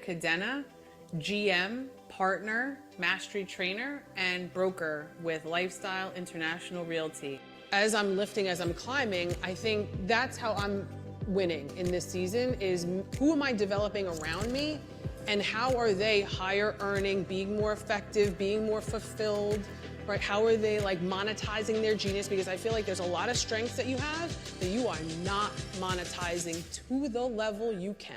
Cadena, GM, partner, mastery trainer, and broker with Lifestyle International Realty. As I'm lifting, as I'm climbing, I think that's how I'm winning in this season is who am I developing around me and how are they higher earning, being more effective, being more fulfilled, right? How are they like monetizing their genius? Because I feel like there's a lot of strengths that you have that you are not monetizing to the level you can.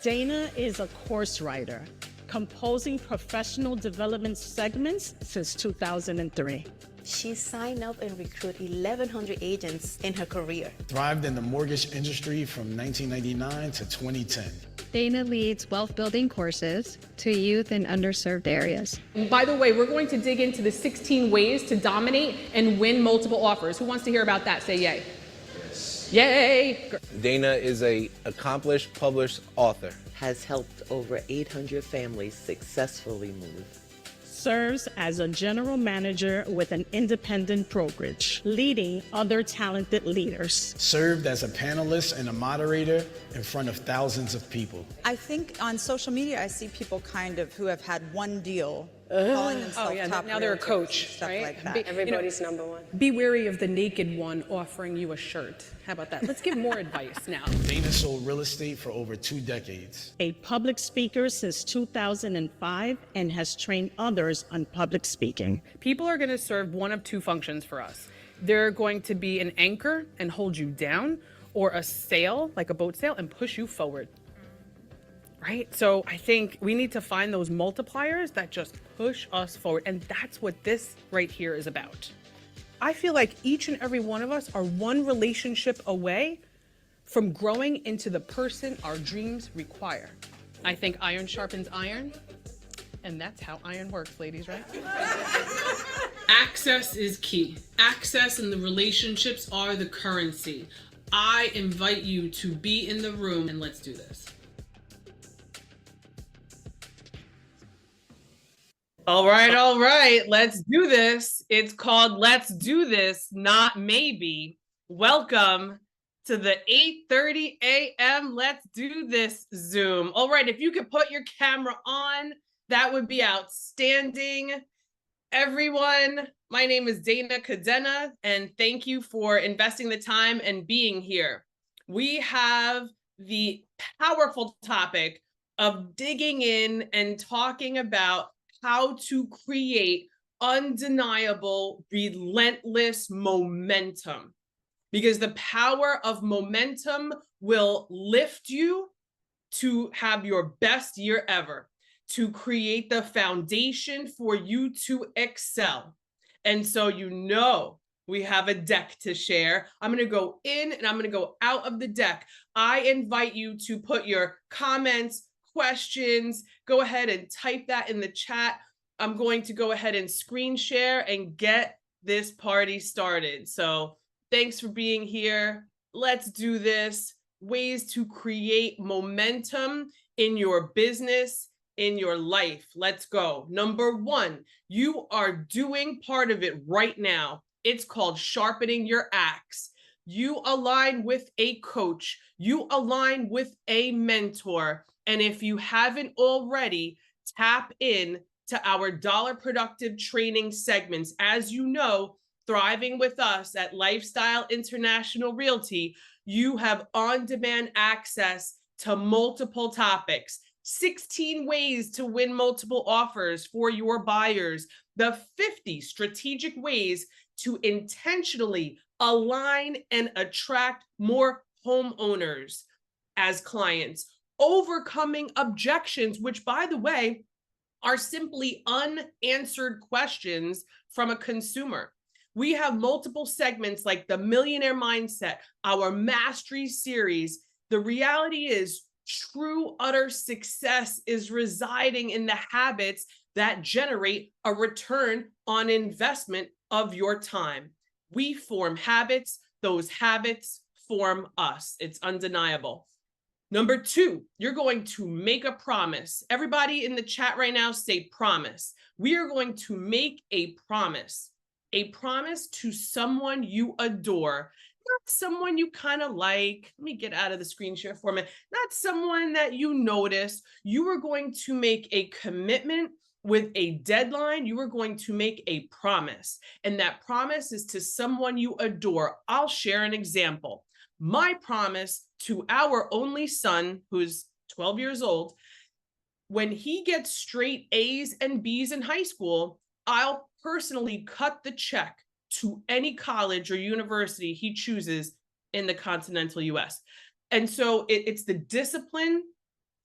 Dana is a course writer, composing professional development segments since 2003. She signed up and recruited 1,100 agents in her career. Thrived in the mortgage industry from 1999 to 2010. Dana leads wealth building courses to youth in underserved areas. And by the way, we're going to dig into the 16 ways to dominate and win multiple offers. Who wants to hear about that? Say yay. Yes. Yay! Dana is an accomplished published author. Has helped over 800 families successfully move. Serves as a general manager with an independent brokerage, leading other talented leaders. Served as a panelist and a moderator in front of thousands of people. I think on social media, I see people kind of who have had one deal, calling themselves top now they're a realtors coach, and stuff right? like that. Everybody's number one. Be wary of the naked one offering you a shirt. How about that? Let's give more advice now. Dana sold real estate for over 2 decades. A public speaker since 2005 and has trained others on public speaking. People are going to serve one of two functions for us. They're going to be an anchor and hold you down, or a sail, like a boat sail, and push you forward. Right? So I think we need to find those multipliers that just push us forward. And that's what this right here is about. I feel like each and every one of us are one relationship away from growing into the person our dreams require. I think iron sharpens iron, and that's how iron works, ladies, right? Access is key. Access and the relationships are the currency. I invite you to be in the room, and let's do this. All right, let's do this. It's called Let's Do This, not maybe. Welcome to the 8:30 a.m. Let's Do This Zoom. All right, if you could put your camera on, that would be outstanding. Everyone, my name is Dana Cadena, and thank you for investing the time and being here. We have the powerful topic of digging in and talking about how to create undeniable, relentless momentum. Because the power of momentum will lift you to have your best year ever, to create the foundation for you to excel. And so we have a deck to share. I'm going to go in and I'm going to go out of the deck. I invite you to put your comments, questions, go ahead and type that in the chat. I'm going to go ahead and screen share and get this party started. So thanks for being here. Let's do this. Ways to create momentum in your business, in your life. Let's go. Number 1, you are doing part of it right now. It's called sharpening your axe. You align with a coach. You align with a mentor. And if you haven't already, tap in to our dollar productive training segments. As you know, thriving with us at Lifestyle International Realty, you have on-demand access to multiple topics, 16 ways to win multiple offers for your buyers, the 50 strategic ways to intentionally align and attract more homeowners as clients, overcoming objections, which, by the way, are simply unanswered questions from a consumer. We have multiple segments like the Millionaire Mindset, our Mastery series. The reality is true, utter success is residing in the habits that generate a return on investment of your time. We form habits. Those habits form us. It's undeniable. Number 2, you're going to make a promise. Everybody in the chat right now say promise. We are going to make a promise to someone you adore, not someone you kind of like. Let me get out of the screen share for a minute. Not someone that you notice. You are going to make a commitment with a deadline. You are going to make a promise. And that promise is to someone you adore. I'll share an example. My promise to our only son, who's 12 years old, when he gets straight A's and B's in high school, I'll personally cut the check to any college or university he chooses in the continental US. And so it's the discipline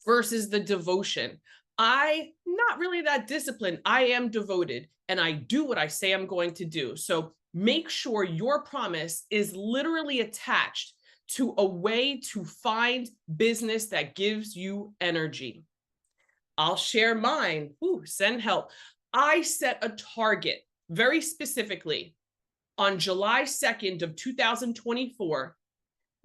versus the devotion. Not really that disciplined. I am devoted and I do what I say I'm going to do. So make sure your promise is literally attached to a way to find business that gives you energy. I'll share mine. Ooh, send help. I set a target very specifically on July 2nd of 2024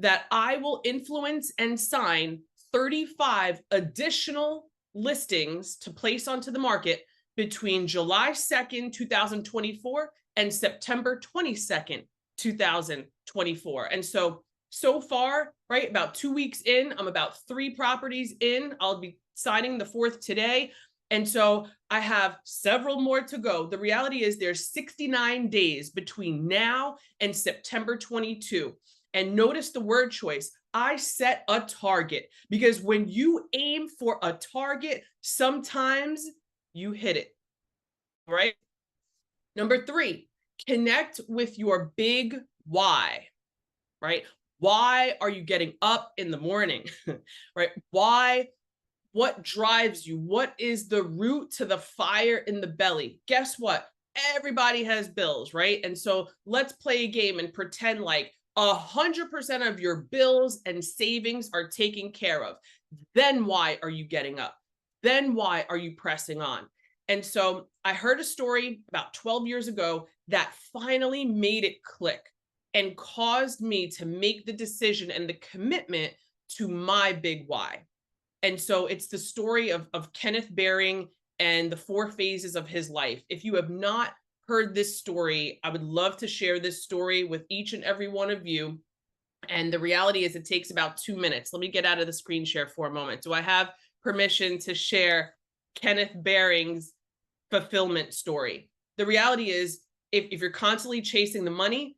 that I will influence and sign 35 additional listings to place onto the market between July 2nd, 2024 and September 22nd, 2024. And so far, right, about 2 weeks in, I'm about 3 properties in. I'll be signing the 4th today. And so I have several more to go. The reality is there's 69 days between now and September 22. And notice the word choice. I set a target, because when you aim for a target, sometimes you hit it, right? Number 3, connect with your big why, right? Why are you getting up in the morning, right? Why? What drives you? What is the root to the fire in the belly? Guess what? Everybody has bills, right? And so let's play a game and pretend like 100% of your bills and savings are taken care of. Then why are you getting up? Then why are you pressing on? And so I heard a story about 12 years ago that finally made it click and caused me to make the decision and the commitment to my big why. And so it's the story of Kenneth Baring and the 4 phases of his life. If you have not heard this story, I would love to share this story with each and every one of you. And the reality is it takes about 2 minutes. Let me get out of the screen share for a moment. Do I have permission to share Kenneth Baring's fulfillment story? The reality is if you're constantly chasing the money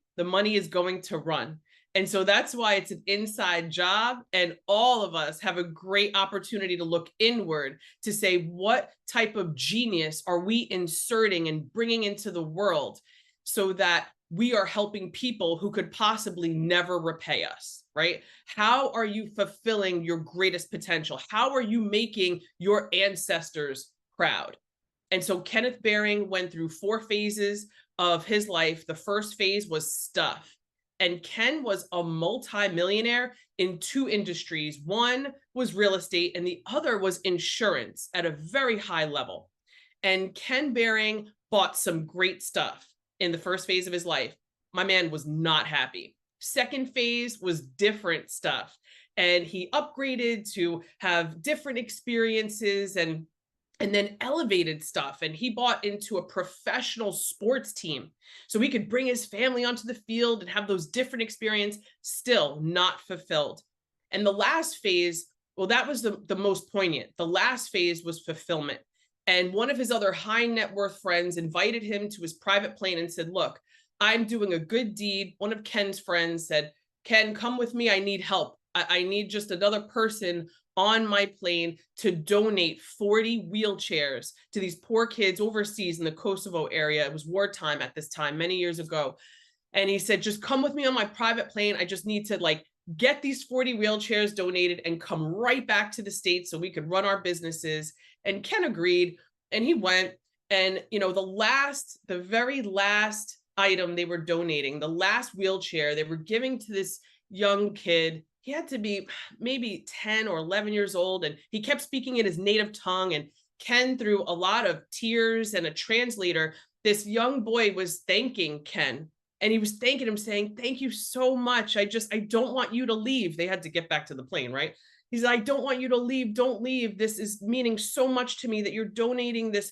is going to run. And so that's why it's an inside job. And all of us have a great opportunity to look inward to say, what type of genius are we inserting and bringing into the world so that we are helping people who could possibly never repay us, right? How are you fulfilling your greatest potential? How are you making your ancestors proud? And so Kenneth Baring went through 4 phases of his life. The first phase was stuff. And Ken was a multi-millionaire in 2 industries. One was real estate and the other was insurance at a very high level. And Ken Baring bought some great stuff in the first phase of his life. My man was not happy. Second phase was different stuff. And he upgraded to have different experiences and then elevated stuff. And he bought into a professional sports team so he could bring his family onto the field and have those different experiences, still not fulfilled. And the last phase, well, that was the most poignant. The last phase was fulfillment. And one of his other high net worth friends invited him to his private plane and said, look, I'm doing a good deed. One of Ken's friends said, Ken, come with me. I need help. I need just another person on my plane to donate 40 wheelchairs to these poor kids overseas in the Kosovo area. It was wartime at this time, many years ago. And he said, just come with me on my private plane. I just need to get these 40 wheelchairs donated and come right back to the States so we could run our businesses. And Ken agreed and he went. And, the very last item they were donating, the last wheelchair they were giving to this young kid. He had to be maybe 10 or 11 years old, and he kept speaking in his native tongue. And Ken, through a lot of tears and a translator, this young boy was thanking Ken. And he was thanking him, saying, thank you so much. I don't want you to leave. They had to get back to the plane, right? He's like, I don't want you to leave. Don't leave. This is meaning so much to me that you're donating this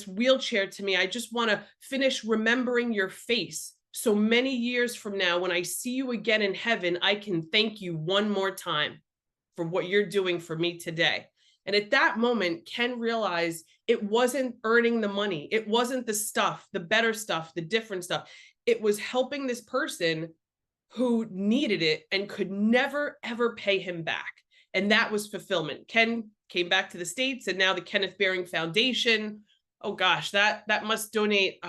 wheelchair to me. I just want to finish remembering your face So many years from now, when I see you again in heaven, I can thank you one more time for what you're doing for me today. And at that moment, Ken realized it wasn't earning the money. It wasn't the stuff, the better stuff, the different stuff. It was helping this person who needed it and could never, ever pay him back. And that was fulfillment. Ken came back to the States, and now the Kenneth Bearing Foundation, oh gosh, that must donate.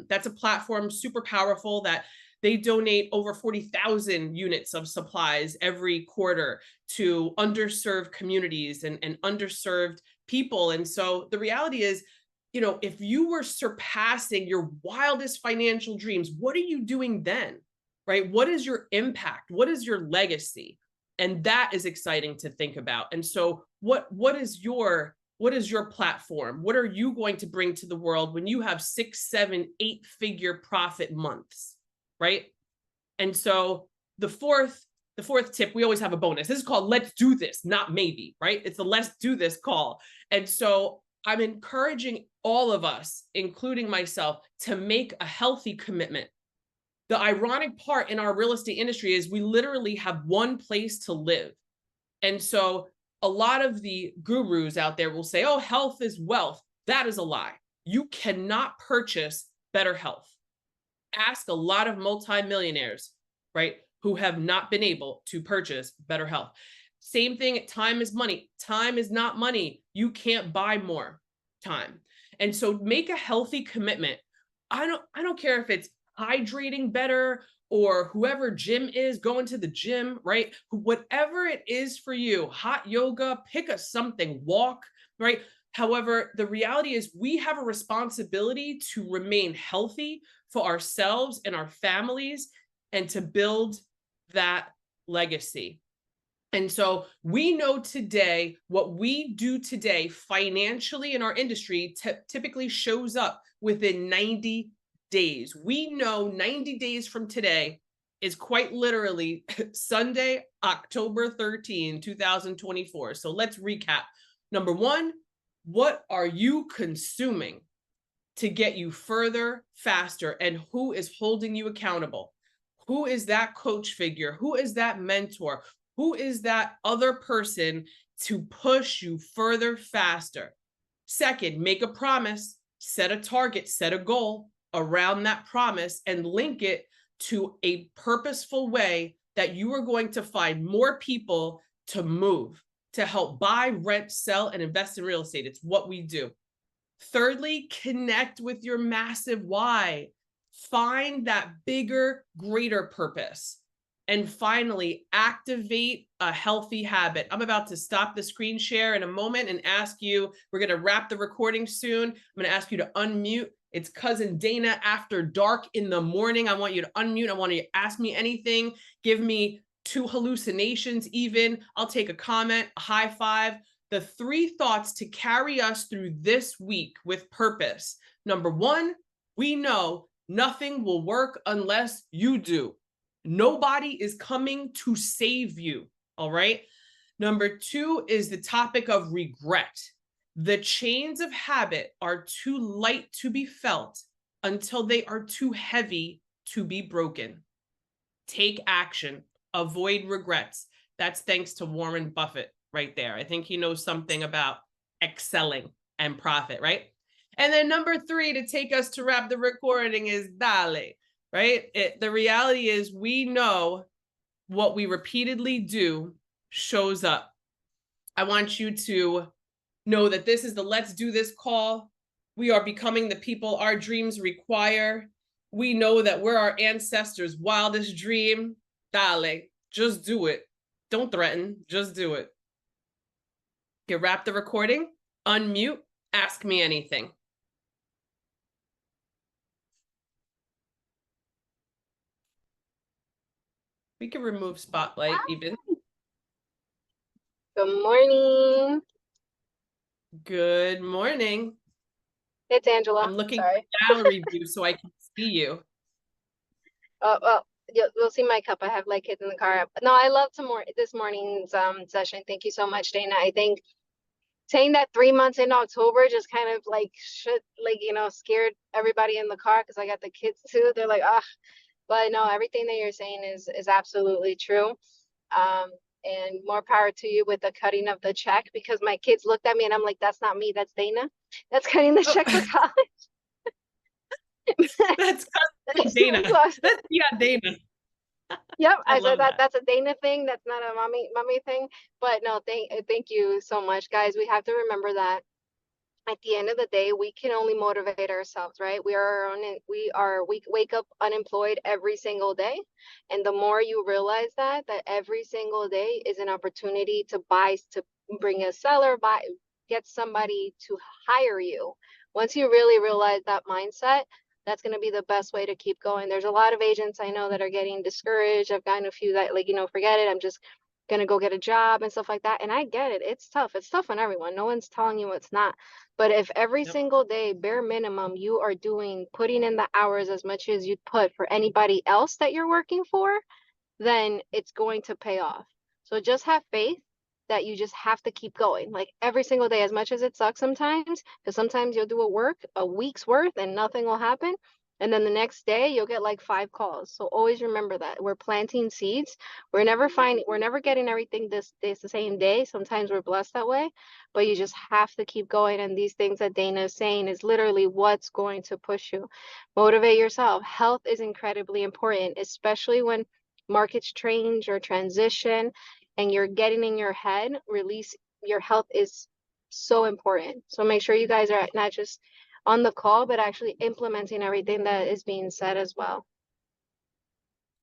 That's a platform super powerful that they donate over 40,000 units of supplies every quarter to underserved communities and underserved people. And so the reality is, you know, if you were surpassing your wildest financial dreams, what are you doing then? Right? What is your impact? What is your legacy? And that is exciting to think about. And so what is your platform? What are you going to bring to the world when you have 6, 7, 8-figure profit months, right? And so the fourth tip, we always have a bonus. This is called let's do this, not maybe, right? It's the let's do this call. And so I'm encouraging all of us, including myself, to make a healthy commitment. The ironic part in our real estate industry is we literally have one place to live. And so a lot of the gurus out there will say, oh, health is wealth. That is a lie. You cannot purchase better health. Ask a lot of multimillionaires, right, who have not been able to purchase better health. Same thing, time is money. Time is not money. You can't buy more time. And so make a healthy commitment. I don't care if it's hydrating better or whoever gym is, going to the gym, right? Whatever it is for you, hot yoga, pick a something, walk, right? However, the reality is we have a responsibility to remain healthy for ourselves and our families and to build that legacy. And so we know today what we do today financially in our industry typically shows up within 90 days. We know 90 days from today is quite literally Sunday, October 13, 2024. So let's recap. Number one, what are you consuming to get you further, faster, and who is holding you accountable? Who is that coach figure? Who is that mentor? Who is that other person to push you further, faster? Second, make a promise, set a target, set a goal around that promise and link it to a purposeful way that you are going to find more people to move, to help buy, rent, sell, and invest in real estate. It's what we do. Thirdly, connect with your massive why. Find that bigger, greater purpose. And finally, activate a healthy habit. I'm about to stop the screen share in a moment and ask you, we're going to wrap the recording soon. I'm going to ask you to unmute. It's Cousin Dana after dark in the morning. I want you to unmute. I want you to ask me anything. Give me 2 hallucinations even. I'll take a comment, a high five. The 3 thoughts to carry us through this week with purpose. Number 1, we know nothing will work unless you do. Nobody is coming to save you, all right? Number 2 is the topic of regret. The chains of habit are too light to be felt until they are too heavy to be broken. Take action, avoid regrets. That's thanks to Warren Buffett right there. I think he knows something about excelling and profit, right? And then number 3 to take us to wrap the recording is Dale, right? The reality is we know what we repeatedly do shows up. I want you to know that this is the Let's Do This call. We are becoming the people our dreams require. We know that we're our ancestors' wildest dream. Dale, just do it. Don't threaten, just do it. You wrap the recording, unmute, ask me anything. We can remove spotlight even. Good morning. Good morning. It's Angela. I'm looking Sorry. at the gallery view so I can see you. Oh, well, you'll see my cup. I have like kids in the car. No, I love this morning's session. Thank you so much, Dana. I think saying that 3 months in October just kind of like scared everybody in the car because I got the kids too. They're like, ah, But no, everything that you're saying is absolutely true. And more power to you with the cutting of the check, because my kids looked at me and I'm like, that's not me, that's Dana. That's cutting the check for college. That's Dana. That's Dana. Yep, I I said love that. that's a Dana thing. That's not a mommy thing. But no, thank you so much, guys. We have to remember that at the end of the day, we can only motivate ourselves, right? We wake up unemployed every single day. And the more you realize that every single day is an opportunity to bring a seller, get somebody to hire you. Once you really realize that mindset, that's going to be the best way to keep going. There's a lot of agents I know that are getting discouraged. I've gotten a few that, like, forget it. I'm just gonna go get a job and stuff like that. And I get it. It's tough. It's tough on everyone. No one's telling you it's not. But if every Yep. single day, bare minimum, you are putting in the hours as much as you'd put for anybody else that you're working for, then it's going to pay off. So just have faith that you just have to keep going, like every single day, as much as it sucks sometimes, because sometimes you'll do a week's worth and nothing will happen. And then the next day you'll get like 5 calls. So always remember that we're planting seeds. We're never getting everything this the same day. Sometimes we're blessed that way, but you just have to keep going. And these things that Dana is saying is literally what's going to push you. Motivate yourself. Health is incredibly important, especially when markets change or transition and you're getting in your head. Your health is so important. So make sure you guys are not just on the call, but actually implementing everything that is being said as well.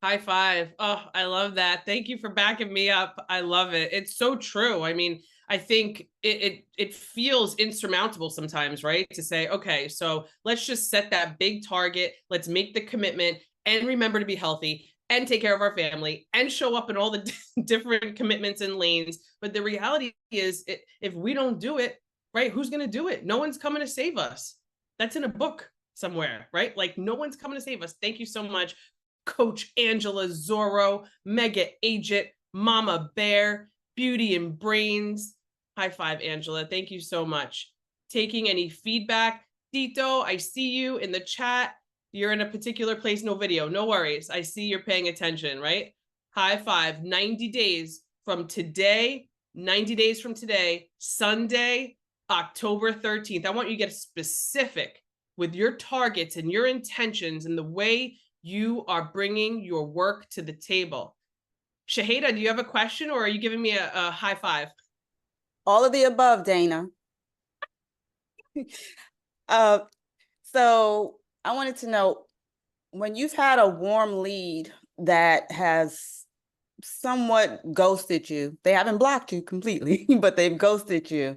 High five. Oh, I love that. Thank you for backing me up. I love it. It's so true. I mean, I think it feels insurmountable sometimes, right? To say, okay, so let's just set that big target. Let's make the commitment and remember to be healthy and take care of our family and show up in all the different commitments and lanes. But the reality is, if we don't do it, right, who's going to do it? No one's coming to save us. That's in a book somewhere, right? Like, no one's coming to save us. Thank you so much, Coach Angela Zorro, Mega Agent, Mama Bear, Beauty and Brains. High five, Angela. Thank you so much. Taking any feedback. Tito, I see you in the chat. You're in a particular place, no video. No worries. I see you're paying attention, right? High five. 90 days from today, 90 days from today, Sunday, October 13th. I want you to get specific with your targets and your intentions and the way you are bringing your work to the table. Shahida, do you have a question or are you giving me a high five? All of the above, Dana. So I wanted to know, when you've had a warm lead that has somewhat ghosted you, they haven't blocked you completely, but they've ghosted you.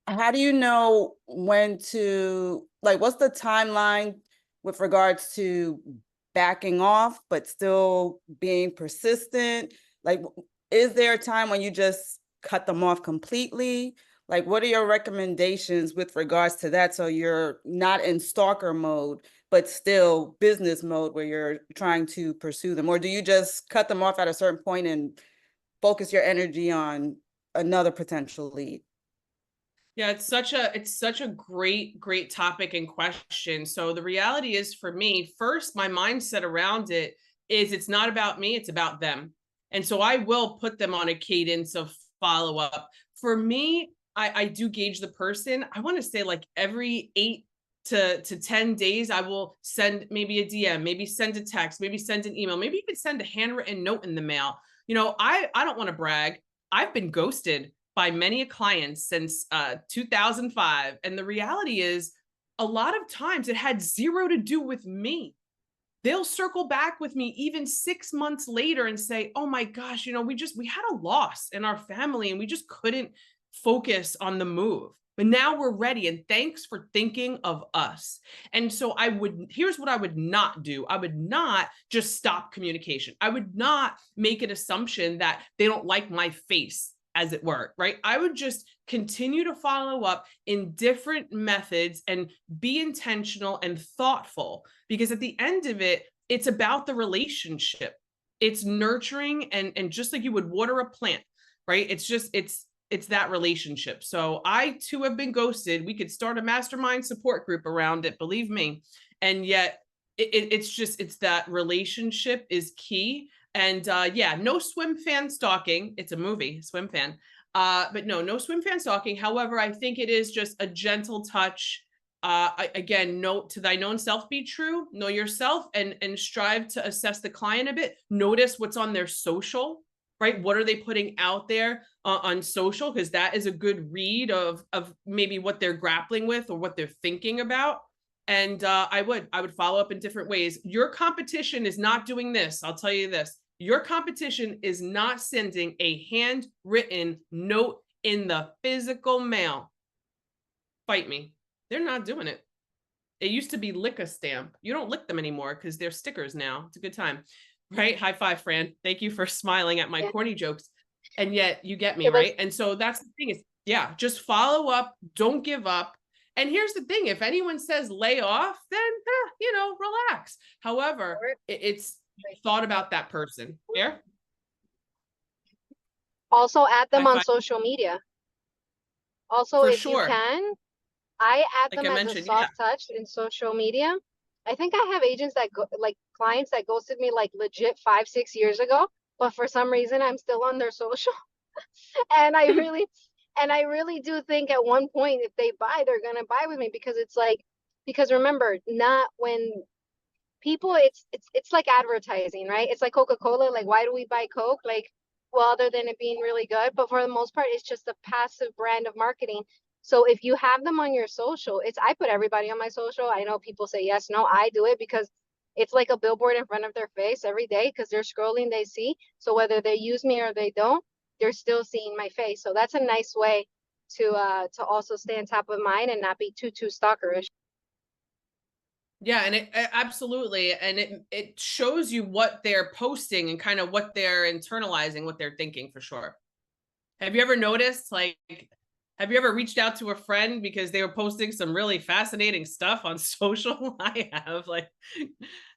How do you know when to, like, what's the timeline with regards to backing off, but still being persistent? Like, is there a time when you just cut them off completely? Like, what are your recommendations with regards to that, so you're not in stalker mode, but still business mode where you're trying to pursue them? Or do you just cut them off at a certain point and focus your energy on another potential lead? Yeah, it's such a great topic and question. So the reality is, for me, first, my mindset around it is it's not about me, it's about them. And so I will put them on a cadence of follow up. For me, I do gauge the person. I want to say like every 8 to 10 days, I will send maybe a DM, maybe send a text, maybe send an email, maybe even send a handwritten note in the mail. I don't want to brag. I've been ghosted by many clients since 2005. And the reality is, a lot of times it had zero to do with me. They'll circle back with me even 6 months later and say, oh my gosh, we had a loss in our family and we just couldn't focus on the move. But now we're ready. And thanks for thinking of us. And so here's what I would not do. I would not just stop communication. I would not make an assumption that they don't like my face, as it were, right? I would just continue to follow up in different methods and be intentional and thoughtful, because at the end of it, it's about the relationship. It's nurturing and just like you would water a plant, right? It's that relationship. So I too have been ghosted. We could start a mastermind support group around it, believe me. And yet it's that relationship is key. And yeah, no swim fan stalking. It's a movie, swim fan. But no swim fan stalking. However, I think it is just a gentle touch. Again, note to thine own self be true, know yourself, and strive to assess the client a bit. Notice what's on their social, right? What are they putting out there on social? Because that is a good read of maybe what they're grappling with or what they're thinking about. And I would follow up in different ways. Your competition is not doing this. I'll tell you this. Your competition is not sending a handwritten note in the physical mail. Fight me. They're not doing it. It used to be lick a stamp. You don't lick them anymore because they're stickers now. It's a good time, right? High five, Fran. Thank you for smiling at my corny jokes. And yet you get me, right? And so that's the thing is, yeah, just follow up. Don't give up. And here's the thing. If anyone says lay off, then, relax. However, it's thought about that person. Yeah. Also add them on social media. Also, if you can, I add them as a soft touch in social media. I think I have agents that go, like clients that ghosted me like legit 5-6 years ago, but for some reason I'm still on their social. And I really do think at one point if they buy, they're gonna buy with me, because it's like, because remember, not when people, it's like advertising, right? It's like Coca-Cola. Like, why do we buy Coke? Like, well, other than it being really good, but for the most part, it's just a passive brand of marketing. So if you have them on your social, I put everybody on my social. I know people say yes, no, I do it because it's like a billboard in front of their face every day, because they're scrolling, they see. So whether they use me or they don't, they're still seeing my face. So that's a nice way to also stay on top of mind and not be too stalkerish. Yeah, and it absolutely, and it shows you what they're posting and kind of what they're internalizing, what they're thinking for sure. Have you ever noticed, like, have you ever reached out to a friend because they were posting some really fascinating stuff on social? I have, like,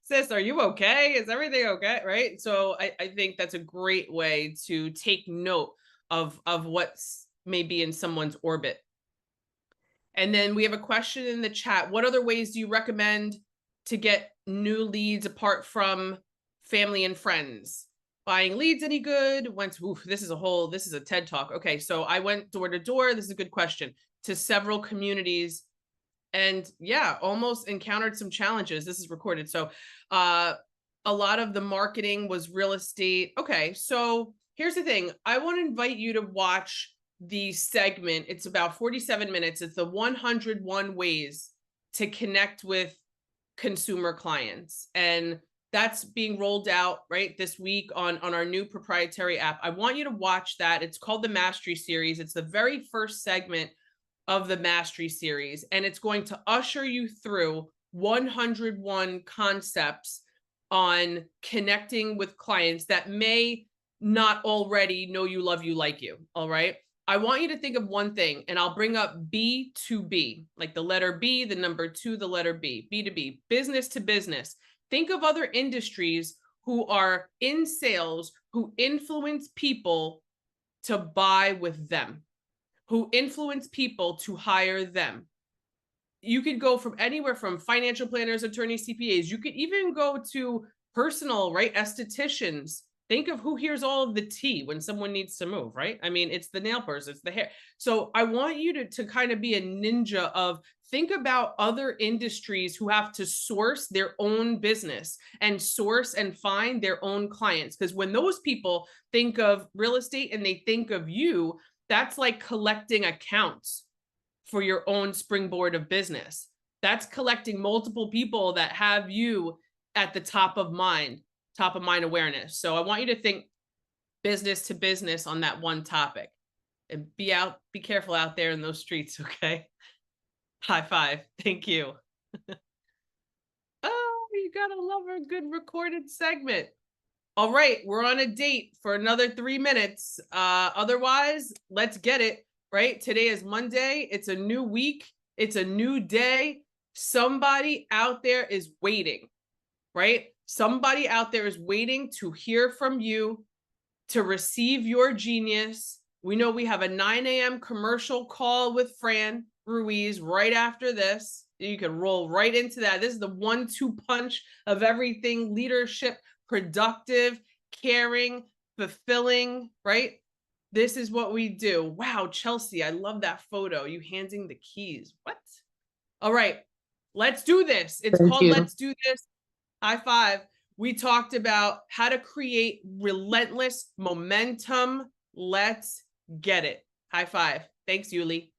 sis, are you okay? Is everything okay? Right. So I think that's a great way to take note of what's maybe in someone's orbit. And then we have a question in the chat. What other ways do you recommend to get new leads apart from family and friends? Buying leads any good? This is a TED talk. Okay, so I went door to door. This is a good question. To several communities, and yeah, almost encountered some challenges. This is recorded. So a lot of the marketing was real estate. Okay, so here's the thing. I want to invite you to watch the segment. It's about 47 minutes. It's the 101 ways to connect with consumer clients. And that's being rolled out right this week on our new proprietary app. I want you to watch that. It's called the Mastery Series. It's the very first segment of the Mastery Series, and it's going to usher you through 101 concepts on connecting with clients that may not already know you, love you, like you. All right. I want you to think of one thing, and I'll bring up B2B, like the letter B, the number 2, the letter B, B2B, business to business. Think of other industries who are in sales, who influence people to buy with them, who influence people to hire them. You could go from anywhere from financial planners, attorneys, CPAs. You could even go to personal, right? Estheticians. Think of who hears all of the tea when someone needs to move, right? I mean, it's the nail person, it's the hair. So I want you to kind of be a ninja of think about other industries who have to source their own business and source and find their own clients. Because when those people think of real estate and they think of you, that's like collecting accounts for your own springboard of business. That's collecting multiple people that have you at the top of mind awareness. So I want you to think business to business on that one topic, and be careful out there in those streets. Okay. High five. Thank you. Oh, you gotta love a good recorded segment. All right. We're on a date for another 3 minutes. Otherwise, let's get it right. Today is Monday. It's a new week. It's a new day. Somebody out there is waiting, right? Somebody out there is waiting to hear from you, to receive your genius. We know we have a 9 a.m. commercial call with Fran Ruiz right after this. You can roll right into that. This is the 1-2 punch of everything: leadership, productive, caring, fulfilling, right? This is what we do. Wow, Chelsea, I love that photo. You handing the keys. What? All right, let's do this. It's called Let's Do This. High five. We talked about how to create relentless momentum. Let's get it. High five. Thanks, Yuli.